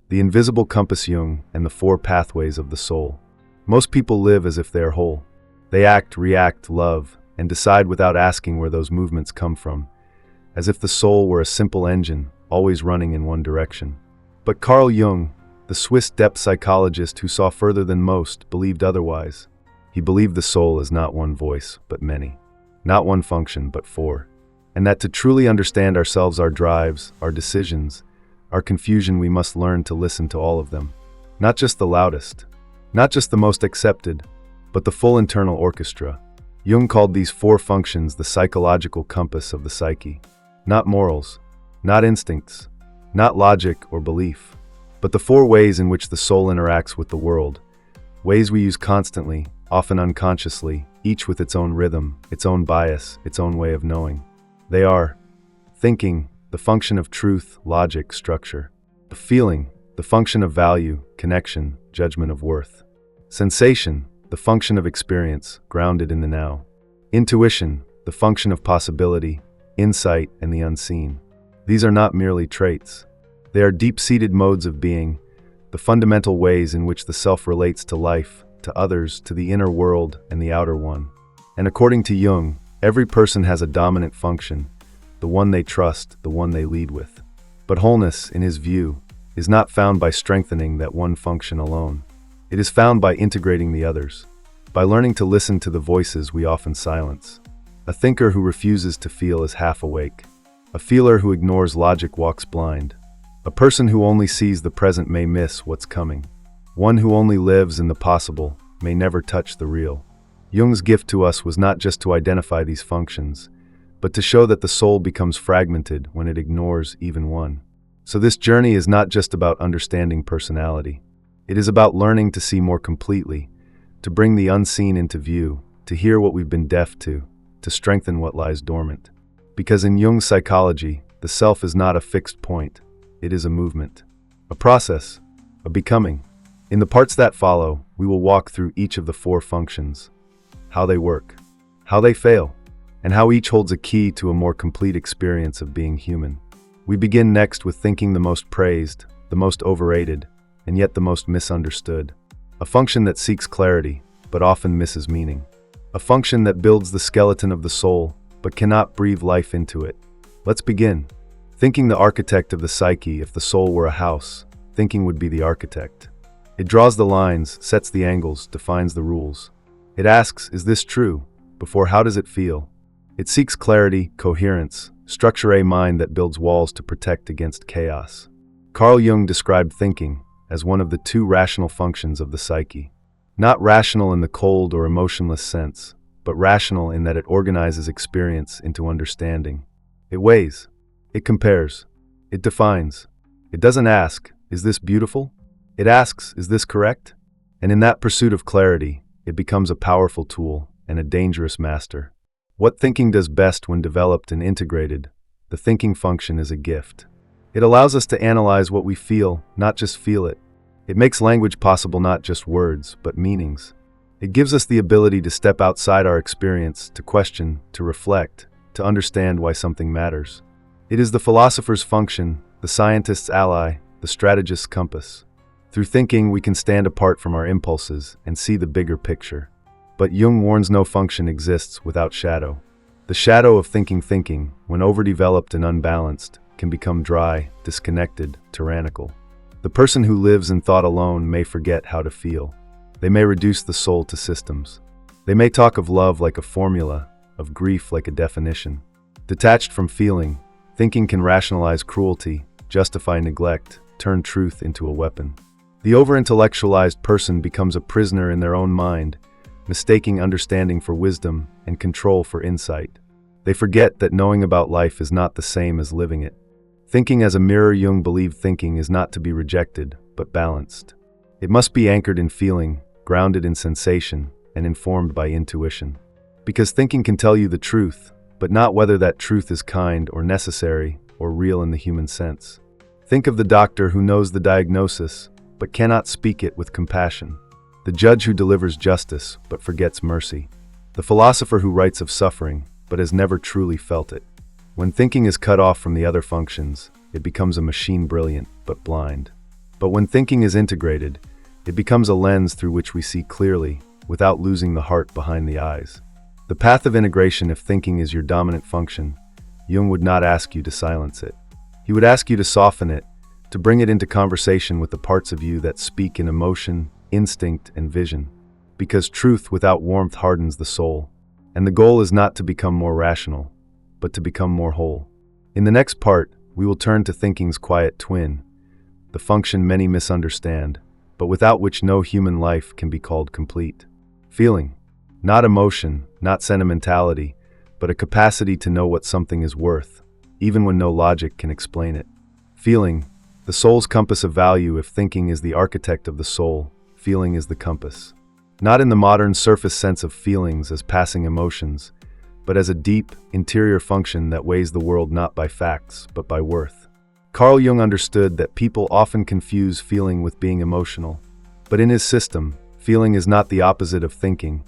the invisible compass Jung, and the four pathways of the soul. Most people live as if they are whole. They act, react, love, and decide without asking where those movements come from, as if the soul were a simple engine, always running in one direction. But Carl Jung, the Swiss depth psychologist who saw further than most, believed otherwise. He believed the soul is not one voice, but many. Not one function, but four. And that to truly understand ourselves, our drives, our decisions, our confusion, we must learn to listen to all of them. Not just the loudest, not just the most accepted, but the full internal orchestra. Jung called these four functions the psychological compass of the psyche. Not morals, not instincts, not logic or belief, but the four ways in which the soul interacts with the world. Ways we use constantly, often unconsciously, each with its own rhythm, its own bias, its own way of knowing. They are thinking, the function of truth, logic, structure. Feeling, the function of value, connection, judgment of worth. Sensation, the function of experience, grounded in the now. Intuition, the function of possibility, insight, and the unseen. These are not merely traits. They are deep-seated modes of being, the fundamental ways in which the self relates to life, to others, to the inner world, and the outer one. And according to Jung, every person has a dominant function, the one they trust, the one they lead with. But wholeness, in his view, is not found by strengthening that one function alone. It is found by integrating the others, by learning to listen to the voices we often silence. A thinker who refuses to feel is half awake. A feeler who ignores logic walks blind. A person who only sees the present may miss what's coming. One who only lives in the possible may never touch the real. Jung's gift to us was not just to identify these functions, but to show that the soul becomes fragmented when it ignores even one. So this journey is not just about understanding personality. It is about learning to see more completely, to bring the unseen into view, to hear what we've been deaf to strengthen what lies dormant. Because in Jung's psychology, the self is not a fixed point. It is a movement, a process, a becoming. In the parts that follow, we will walk through each of the four functions, how they work, how they fail, and how each holds a key to a more complete experience of being human. We begin next with thinking, the most praised, the most overrated, and yet the most misunderstood. A function that seeks clarity, but often misses meaning. A function that builds the skeleton of the soul, but cannot breathe life into it. Let's begin. Thinking, the architect of the psyche. If the soul were a house, thinking would be the architect. It draws the lines, sets the angles, defines the rules. It asks, is this true? Before, how does it feel? It seeks clarity, coherence, structure, a mind that builds walls to protect against chaos. Carl Jung described thinking as one of the two rational functions of the psyche. Not rational in the cold or emotionless sense, but rational in that it organizes experience into understanding. It weighs. It compares. It defines. It doesn't ask, is this beautiful? It asks, is this correct? And in that pursuit of clarity, it becomes a powerful tool and a dangerous master. What thinking does best when developed and integrated, the thinking function is a gift. It allows us to analyze what we feel, not just feel it. It makes language possible, not just words, but meanings. It gives us the ability to step outside our experience, to question, to reflect, to understand why something matters. It is the philosopher's function, the scientist's ally, the strategist's compass. Through thinking, we can stand apart from our impulses and see the bigger picture. But Jung warns no function exists without shadow. The shadow of thinking, when overdeveloped and unbalanced, can become dry, disconnected, tyrannical. The person who lives in thought alone may forget how to feel. They may reduce the soul to systems. They may talk of love like a formula, of grief like a definition. Detached from feeling, thinking can rationalize cruelty, justify neglect, turn truth into a weapon. The over-intellectualized person becomes a prisoner in their own mind, mistaking understanding for wisdom and control for insight. They forget that knowing about life is not the same as living it. Thinking as a mirror, Jung believed thinking is not to be rejected, but balanced. It must be anchored in feeling, grounded in sensation, and informed by intuition. Because thinking can tell you the truth, but not whether that truth is kind or necessary or real in the human sense. Think of the doctor who knows the diagnosis, but cannot speak it with compassion. The judge who delivers justice, but forgets mercy. The philosopher who writes of suffering, but has never truly felt it. When thinking is cut off from the other functions, it becomes a machine, brilliant, but blind. But when thinking is integrated, it becomes a lens through which we see clearly, without losing the heart behind the eyes. The path of integration, if thinking is your dominant function, Jung would not ask you to silence it. He would ask you to soften it, to bring it into conversation with the parts of you that speak in emotion, instinct, and vision. Because truth without warmth hardens the soul. And the goal is not to become more rational, but to become more whole. In the next part, we will turn to thinking's quiet twin, the function many misunderstand, but without which no human life can be called complete. Feeling. Not emotion, not sentimentality, but a capacity to know what something is worth, even when no logic can explain it. Feeling. The soul's compass of value. If thinking is the architect of the soul, feeling is the compass. Not in the modern surface sense of feelings as passing emotions, but as a deep, interior function that weighs the world not by facts, but by worth. Carl Jung understood that people often confuse feeling with being emotional. But in his system, feeling is not the opposite of thinking.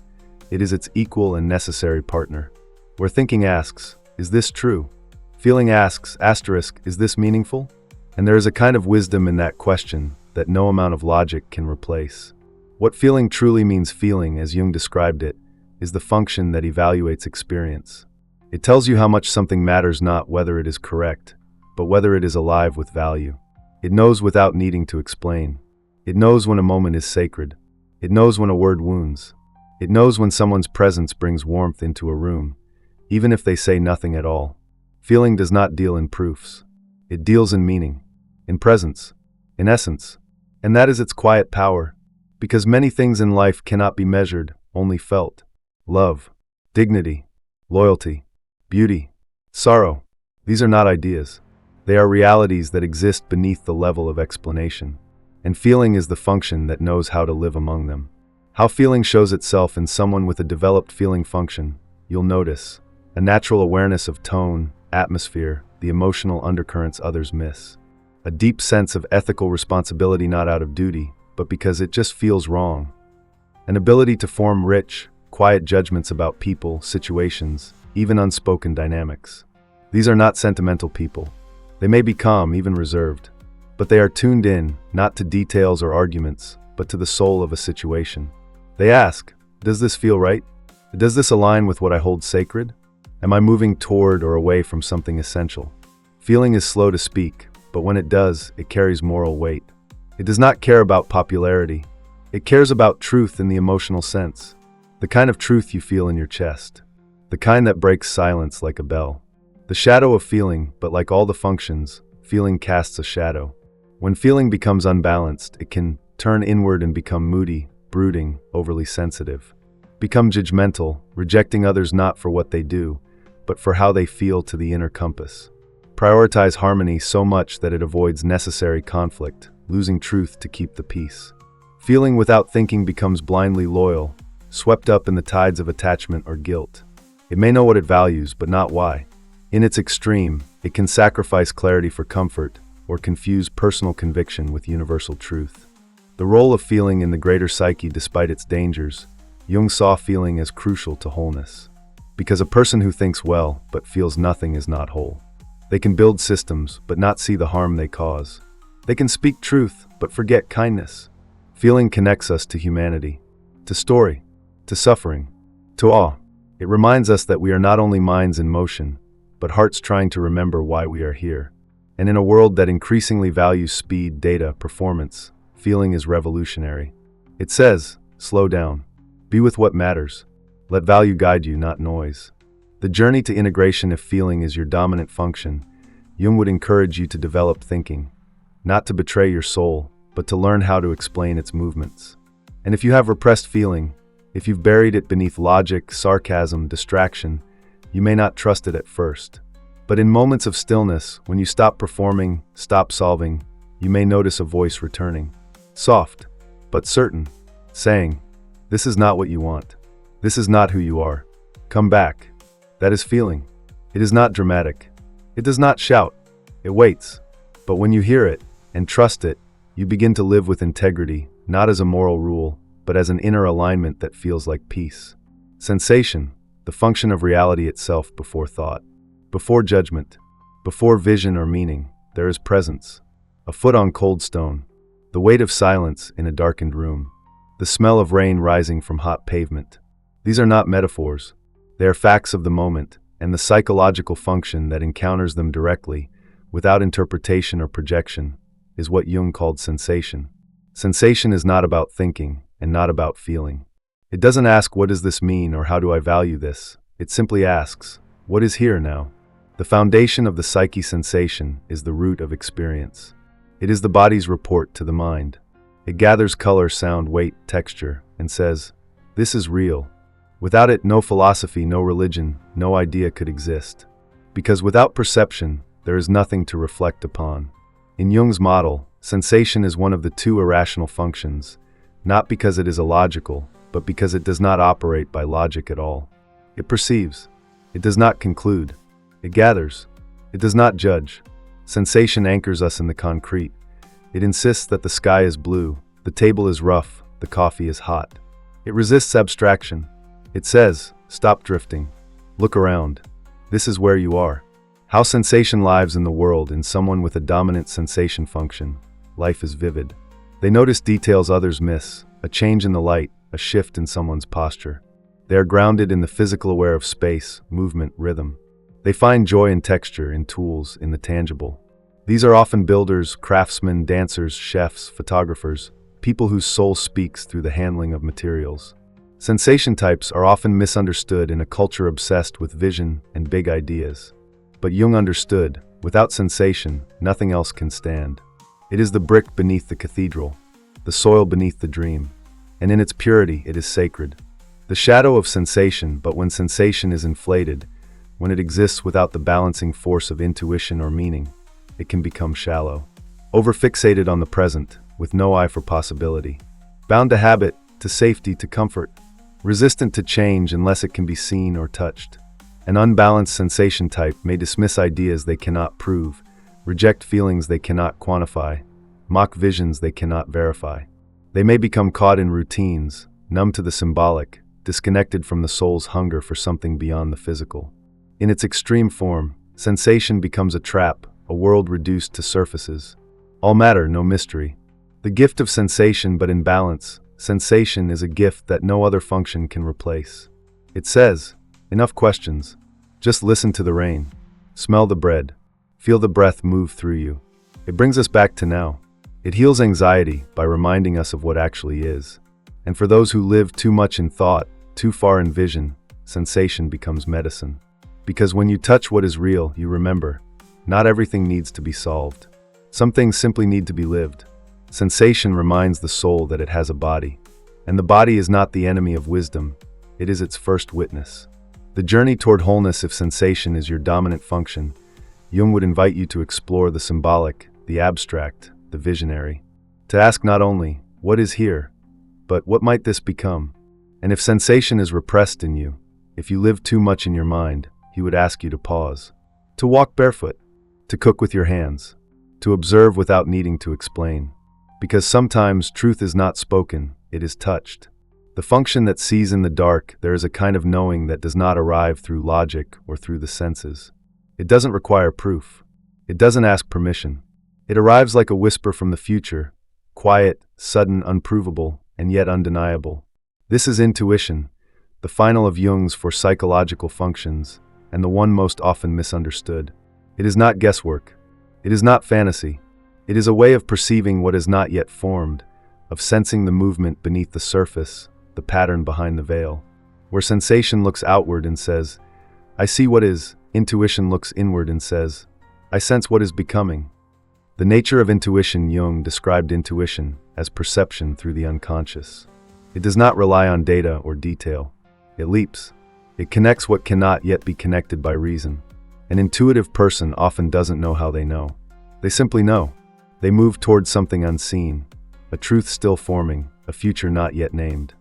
It is its equal and necessary partner. Where thinking asks, is this true? Feeling asks, asterisk, is this meaningful? And there is a kind of wisdom in that question that no amount of logic can replace. What feeling truly means, feeling, as Jung described it, is the function that evaluates experience. It tells you how much something matters, not whether it is correct, but whether it is alive with value. It knows without needing to explain. It knows when a moment is sacred. It knows when a word wounds. It knows when someone's presence brings warmth into a room, even if they say nothing at all. Feeling does not deal in proofs. It deals in meaning, in presence, in essence. And that is its quiet power, because many things in life cannot be measured, only felt. Love, dignity, loyalty, beauty, sorrow. These are not ideas. They are realities that exist beneath the level of explanation. And feeling is the function that knows how to live among them. How feeling shows itself in someone with a developed feeling function, you'll notice. A natural awareness of tone, atmosphere, the emotional undercurrents others miss. A deep sense of ethical responsibility, not out of duty, but because it just feels wrong. An ability to form rich, quiet judgments about people, situations, even unspoken dynamics. These are not sentimental people. They may be calm, even reserved, but they are tuned in, not to details or arguments, but to the soul of a situation. They ask, does this feel right? Does this align with what I hold sacred? Am I moving toward or away from something essential? Feeling is slow to speak, but when it does, it carries moral weight. It does not care about popularity. It cares about truth in the emotional sense. The kind of truth you feel in your chest. The kind that breaks silence like a bell. The shadow of feeling, but like all the functions, feeling casts a shadow. When feeling becomes unbalanced, it can turn inward and become moody, brooding, overly sensitive. Become judgmental, rejecting others not for what they do, but for how they feel to the inner compass. Prioritize harmony so much that it avoids necessary conflict, losing truth to keep the peace. Feeling without thinking becomes blindly loyal, swept up in the tides of attachment or guilt. It may know what it values, but not why. In its extreme, it can sacrifice clarity for comfort, or confuse personal conviction with universal truth. The role of feeling in the greater psyche, despite its dangers, Jung saw feeling as crucial to wholeness. Because a person who thinks well, but feels nothing, is not whole. They can build systems, but not see the harm they cause. They can speak truth, but forget kindness. Feeling connects us to humanity, to story, to suffering, to awe. It reminds us that we are not only minds in motion, but hearts trying to remember why we are here. And in a world that increasingly values speed, data, performance, feeling is revolutionary. It says, slow down. Be with what matters. Let value guide you, not noise. The journey to integration. If feeling is your dominant function, Jung would encourage you to develop thinking, not to betray your soul, but to learn how to explain its movements. And if you have repressed feeling, if you've buried it beneath logic, sarcasm, distraction, you may not trust it at first. But in moments of stillness, when you stop performing, stop solving, you may notice a voice returning. Soft, but certain, saying, this is not what you want. This is not who you are. Come back. That is feeling. It is not dramatic. It does not shout. It waits. But when you hear it, and trust it, you begin to live with integrity, not as a moral rule, but as an inner alignment that feels like peace. Sensation, the function of reality itself before thought. Before judgment, before vision or meaning, there is presence. A foot on cold stone, the weight of silence in a darkened room, the smell of rain rising from hot pavement. These are not metaphors. They are facts of the moment, and the psychological function that encounters them directly, without interpretation or projection, is what Jung called sensation. Sensation is not about thinking, and not about feeling. It doesn't ask, what does this mean, or how do I value this? It simply asks, what is here now? The foundation of the psyche sensation is the root of experience. It is the body's report to the mind. It gathers color, sound, weight, texture, and says, this is real. Without it, no philosophy, no religion, no idea could exist. Because without perception, there is nothing to reflect upon. In Jung's model, sensation is one of the two irrational functions, not because it is illogical, but because it does not operate by logic at all. It perceives. It does not conclude. It gathers. It does not judge. Sensation anchors us in the concrete. It insists that the sky is blue, the table is rough, the coffee is hot. It resists abstraction. It says, stop drifting. Look around. This is where you are. How sensation lives in the world in someone with a dominant sensation function. Life is vivid. They notice details others miss, a change in the light, a shift in someone's posture. They are grounded in the physical, aware of space, movement, rhythm. They find joy in texture, in tools, in the tangible. These are often builders, craftsmen, dancers, chefs, photographers, people whose soul speaks through the handling of materials. Sensation types are often misunderstood in a culture obsessed with vision and big ideas. But Jung understood, without sensation, nothing else can stand. It is the brick beneath the cathedral, the soil beneath the dream, and in its purity it is sacred. The shadow of sensation, but when sensation is inflated, when it exists without the balancing force of intuition or meaning, it can become shallow. Overfixated on the present, with no eye for possibility. Bound to habit, to safety, to comfort. Resistant to change unless it can be seen or touched. An unbalanced sensation type may dismiss ideas they cannot prove, reject feelings they cannot quantify, mock visions they cannot verify. They may become caught in routines, numb to the symbolic, disconnected from the soul's hunger for something beyond the physical. In its extreme form, sensation becomes a trap, a world reduced to surfaces. All matter, no mystery. The gift of sensation, but in balance, sensation is a gift that no other function can replace. It says, enough questions. Just listen to the rain. Smell the bread. Feel the breath move through you. It brings us back to now. It heals anxiety by reminding us of what actually is. And for those who live too much in thought, too far in vision, sensation becomes medicine. Because when you touch what is real, you remember, not everything needs to be solved. Some things simply need to be lived. Sensation reminds the soul that it has a body. And the body is not the enemy of wisdom, it is its first witness. The journey toward wholeness, if sensation is your dominant function, Jung would invite you to explore the symbolic, the abstract, the visionary. To ask not only, what is here, but what might this become? And if sensation is repressed in you, if you live too much in your mind, he would ask you to pause. To walk barefoot, to cook with your hands, to observe without needing to explain. Because sometimes truth is not spoken, it is touched. The function that sees in the dark, there is a kind of knowing that does not arrive through logic or through the senses. It doesn't require proof. It doesn't ask permission. It arrives like a whisper from the future, quiet, sudden, unprovable, and yet undeniable. This is intuition, the final of Jung's four psychological functions, and the one most often misunderstood. It is not guesswork. It is not fantasy. It is a way of perceiving what is not yet formed, of sensing the movement beneath the surface, the pattern behind the veil. Where sensation looks outward and says, I see what is, intuition looks inward and says, I sense what is becoming. The nature of intuition, Jung described intuition as perception through the unconscious. It does not rely on data or detail. It leaps. It connects what cannot yet be connected by reason. An intuitive person often doesn't know how they know. They simply know. They move towards something unseen, a truth still forming, a future not yet named.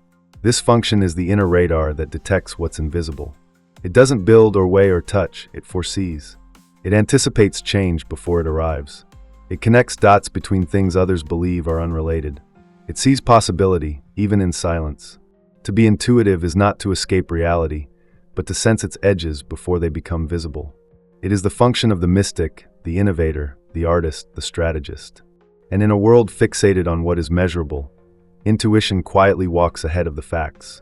This function is the inner radar that detects what's invisible. It doesn't build or weigh or touch, it foresees. It anticipates change before it arrives. It connects dots between things others believe are unrelated. It sees possibility, even in silence. To be intuitive is not to escape reality, but to sense its edges before they become visible. It is the function of the mystic, the innovator, the artist, the strategist. And in a world fixated on what is measurable, intuition quietly walks ahead of the facts,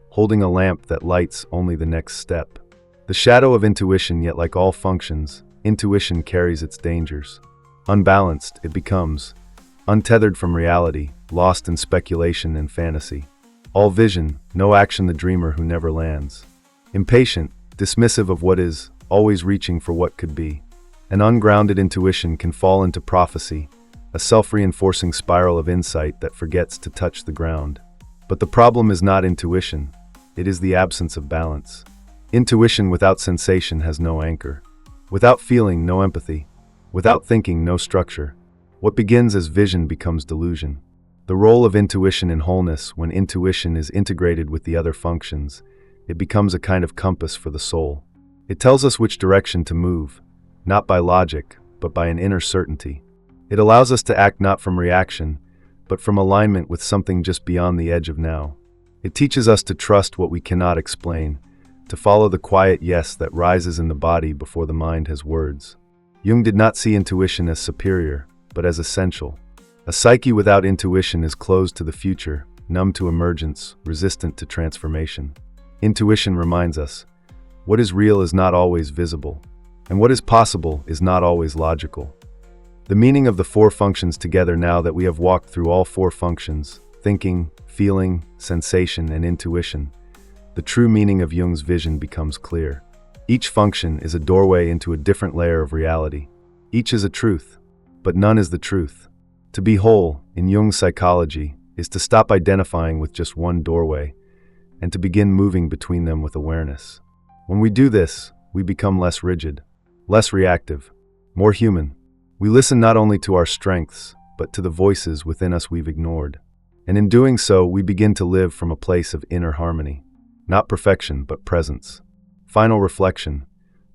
holding a lamp that lights only the next step. The shadow of intuition, yet like all functions, intuition carries its dangers. Unbalanced, it becomes, untethered from reality, lost in speculation and fantasy. All vision, no action, the dreamer who never lands. Impatient, dismissive of what is, always reaching for what could be. An ungrounded intuition can fall into prophecy, a self-reinforcing spiral of insight that forgets to touch the ground. But the problem is not intuition, it is the absence of balance. Intuition without sensation has no anchor. Without feeling, no empathy. Without thinking, no structure. What begins as vision becomes delusion. The role of intuition in wholeness, when intuition is integrated with the other functions, it becomes a kind of compass for the soul. It tells us which direction to move, not by logic, but by an inner certainty. It allows us to act not from reaction, but from alignment with something just beyond the edge of now. It teaches us to trust what we cannot explain, to follow the quiet yes that rises in the body before the mind has words. Jung did not see intuition as superior, but as essential. A psyche without intuition is closed to the future, numb to emergence, resistant to transformation. Intuition reminds us, what is real is not always visible, and what is possible is not always logical. The meaning of the four functions together, now that we have walked through all four functions, thinking, feeling, sensation, and intuition, the true meaning of Jung's vision becomes clear. Each function is a doorway into a different layer of reality. Each is a truth, but none is the truth. To be whole, in Jung's psychology, is to stop identifying with just one doorway, and to begin moving between them with awareness. When we do this, we become less rigid, less reactive, more human. We listen not only to our strengths, but to the voices within us we've ignored. And in doing so, we begin to live from a place of inner harmony. Not perfection, but presence. Final reflection.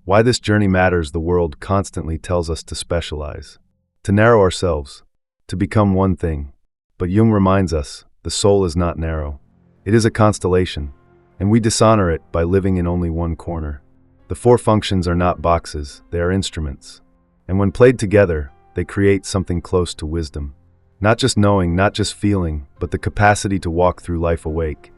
Why this journey matters. The world constantly tells us to specialize, to narrow ourselves, to become one thing. But Jung reminds us, the soul is not narrow. It is a constellation, and we dishonor it by living in only one corner. The four functions are not boxes, they are instruments. And when played together, they create something close to wisdom. Not just knowing, not just feeling, but the capacity to walk through life awake,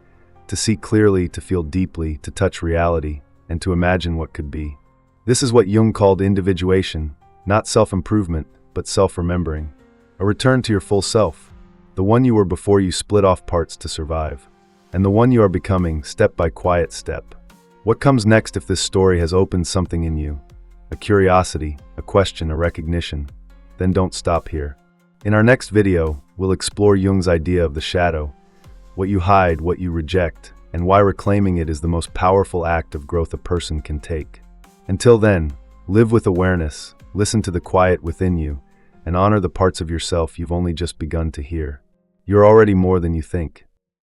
to see clearly, to feel deeply, to touch reality, and to imagine what could be. This is what Jung called individuation, not self-improvement, but self-remembering. A return to your full self, the one you were before you split off parts to survive, and the one you are becoming step by quiet step. What comes next if this story has opened something in you? A curiosity, a question, a recognition? Then don't stop here. In our next video, we'll explore Jung's idea of the shadow, what you hide, what you reject, and why reclaiming it is the most powerful act of growth a person can take. Until then, live with awareness, listen to the quiet within you, and honor the parts of yourself you've only just begun to hear. You're already more than you think.